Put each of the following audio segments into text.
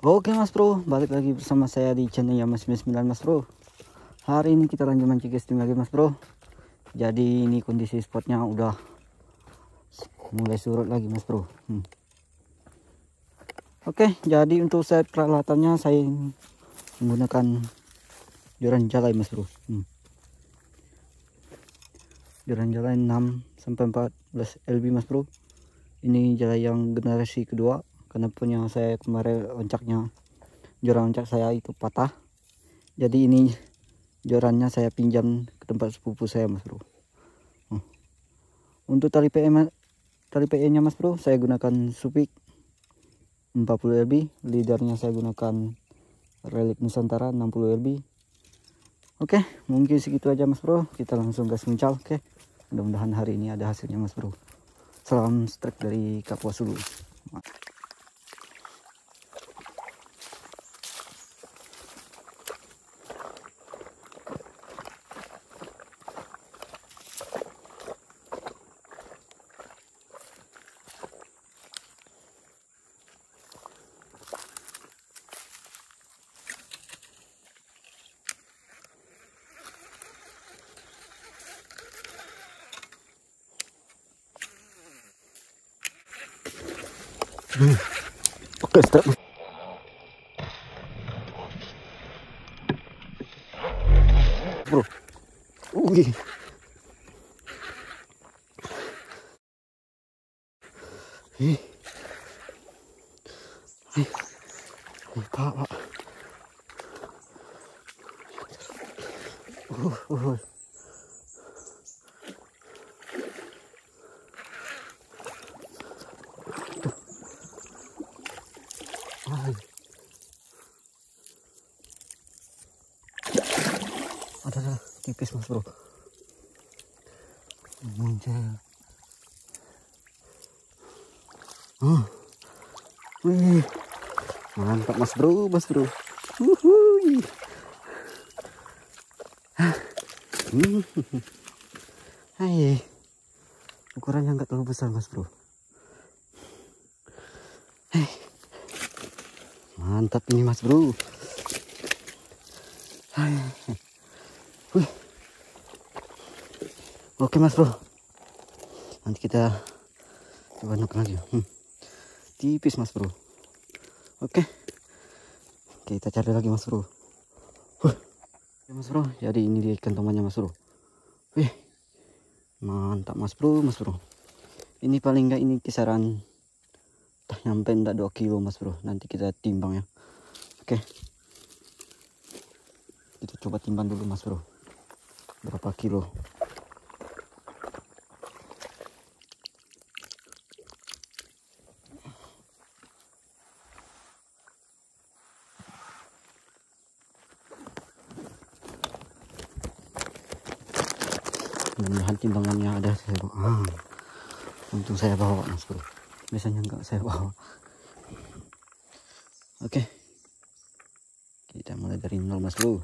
Oke Mas Bro, balik lagi bersama saya di channel Yamas 99 Mas Bro. Hari ini kita lanjut mancing casting lagi Mas Bro. Jadi ini kondisi spotnya udah mulai surut lagi Mas Bro. Oke, jadi untuk set peralatannya saya menggunakan joran jalai Mas Bro. Joran jalai 6 sampai 14 lb Mas Bro. Ini jalai yang generasi kedua karena punya saya kemarin oncaknya, joran oncak saya itu patah. Jadi ini jorannya saya pinjam ke tempat sepupu saya Mas Bro. Untuk tali PE nya Mas Bro, saya gunakan Supik 40 lb. Leadernya saya gunakan Relik Nusantara 60 lb. Oke, mungkin segitu aja Mas Bro. Kita langsung gas muncal. Oke, mudah-mudahan hari ini ada hasilnya Mas Bro. Salam strike dari Kapuasulu. Oke, strike Bro. Wih. Pak. Ada tipis Mas Bro. Muncul. Wih. Mantap Mas Bro, Mas Bro. Wuhui. Hai. Ukurannya enggak terlalu besar Mas Bro. Hai. Mantap ini Mas Bro. Hai. Wih. Oke Mas Bro. Nanti kita coba nuk lagi. Tipis Mas Bro. Oke. Kita cari lagi Mas Bro. Oke Mas Bro, jadi ini dia ikan tomannya Mas Bro. Wih. Mantap Mas Bro, Mas Bro. Ini paling enggak ini kisaran tak nyampe enggak 2 kilo Mas Bro. Nanti kita timbang ya. Oke. Kita coba timbang dulu Mas Bro. Berapa kilo? Mudah-mudahan timbangannya ada saya bawa. Untung saya bawa Mas Bro. Biasanya enggak saya bawa. Oke. Kita mulai dari 0 Mas Bro.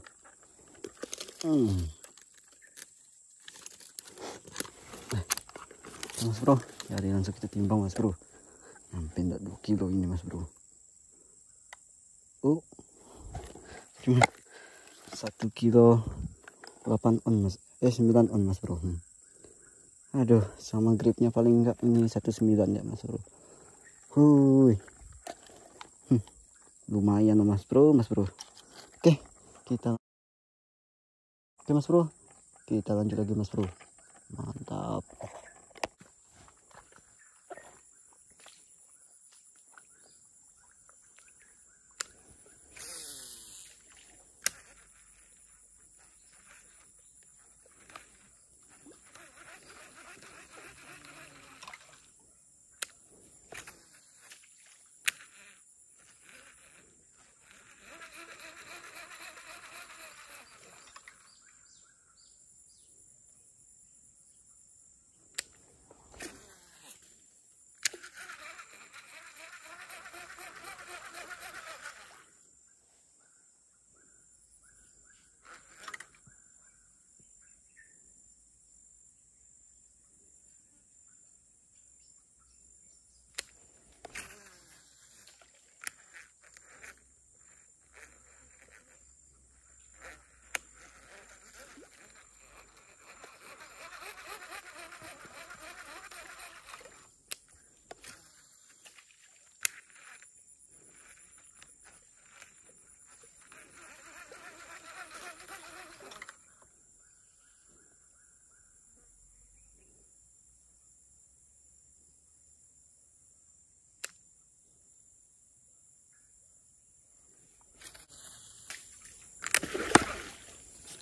Mas Bro, jadi langsung kita timbang Mas Bro. Sampai enggak 2 kilo ini Mas Bro. Cuma 1 kilo 8 on Mas. 9 on Mas Bro. Aduh, sama gripnya paling enggak ini 19 ya Mas Bro. Lumayan Mas Bro, Mas Bro. Oke, Mas Bro. Kita lanjut lagi Mas Bro. Mantap.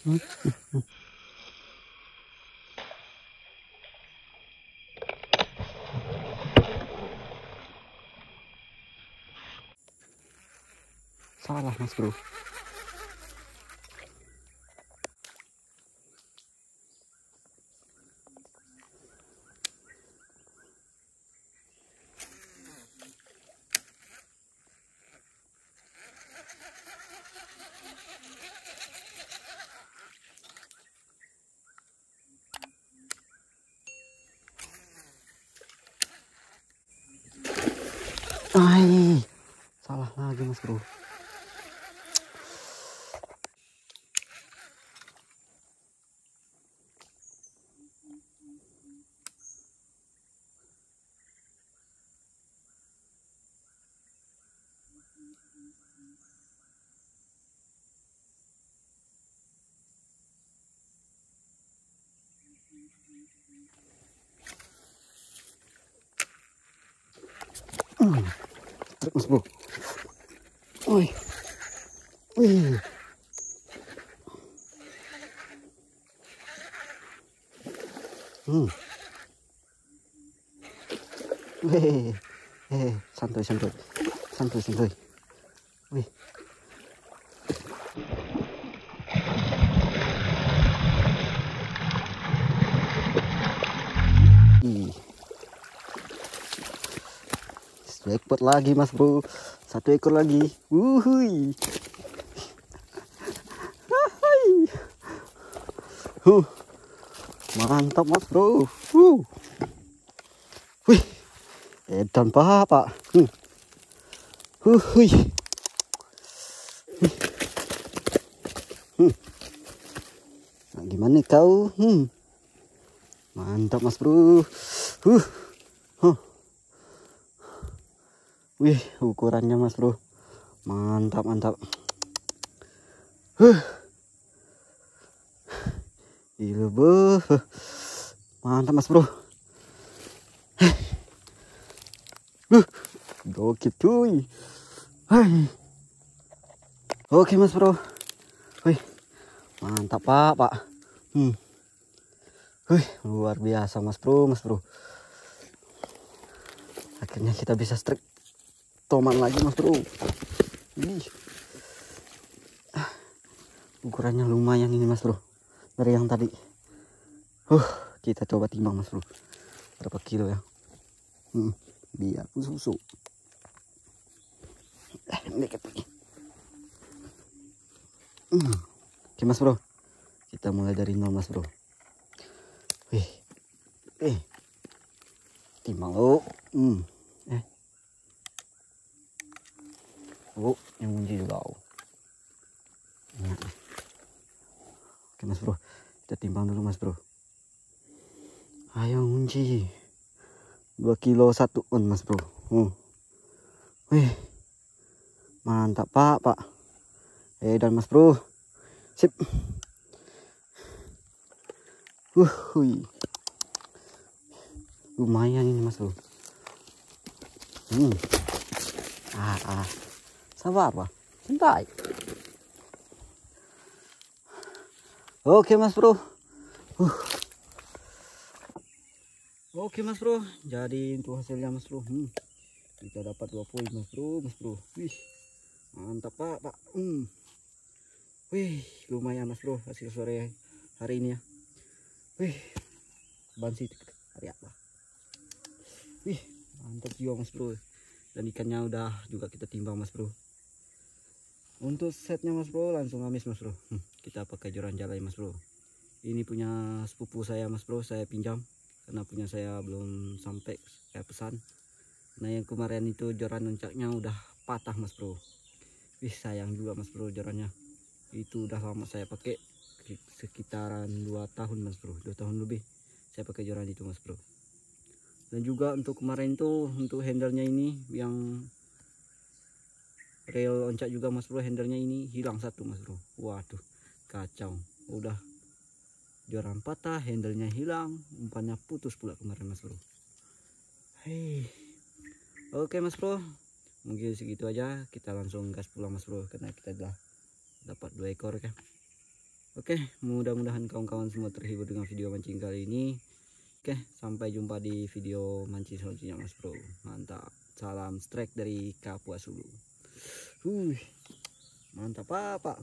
Salah mas bro. Ay, salah lagi mas bro. Truk mas bro. Oi. Wih. Weh. Santuy santuy. Santuy santuy. Wih. Ih. Jackpot lagi mas bro. 1 ekor lagi. Wuhui. Mantap mas bro. Wih. Edan pak. Wuhui. Nah, gimana kau? Mantap mas bro. Wih, ukurannya mas bro. Mantap mantap. Gila bro. Mantap mas bro. Gokil cuy. Oke mas bro. Wih, mantap pak. Wih, luar biasa mas bro. Akhirnya kita bisa strike toman lagi mas bro. Ih. Ukurannya lumayan ini mas bro. Dari yang tadi. Kita coba timbang mas bro. Berapa kilo ya? Biar susu. Dikit lagi. Oke mas bro. Kita mulai dari 0 mas bro. Wih. Timbang lo. Yang kunci juga. Oke mas bro. Kita timbang dulu mas bro. Ayo kunci. 2 kilo 1 on mas bro. Wih. Mantap pak. Dan mas bro. Sip. Lumayan ini mas bro. Sabar pak. Santai. Oke mas bro. Oke mas bro. Jadi untuk hasilnya mas bro. Kita dapat 2 poin mas bro. Wih. Mantap pak. Wih, lumayan mas bro hasil sore hari ini ya. Wih, bansi hari apa? Wih, mantap juga mas bro. Dan ikannya udah juga kita timbang mas bro. Untuk setnya mas bro langsung habis mas bro. Kita pakai joran jalai mas bro. Ini punya sepupu saya mas bro, saya pinjam karena punya saya belum sampai saya pesan. Nah yang kemarin itu joran nuncaknya udah patah mas bro. Wih, sayang juga mas bro jorannya. Itu udah lama saya pakai, sekitaran 2 tahun mas bro, 2 tahun lebih saya pakai joran itu mas bro. Dan juga untuk kemarin tuh untuk handlenya ini yang reel oncak juga mas bro, handlenya ini hilang 1 mas bro. Waduh, kacau. Udah joran patah, handlenya hilang, umpannya putus pula kemarin mas bro. Oke mas bro, mungkin segitu aja. Kita langsung gas pulang mas bro, karena kita udah dapat 2 ekor ya. Oke, mudah-mudahan kawan-kawan semua terhibur dengan video mancing kali ini. Oke, sampai jumpa di video mancing selanjutnya Mas Bro. Mantap. Salam strike dari Kapuas Hulu. Mantap Pak.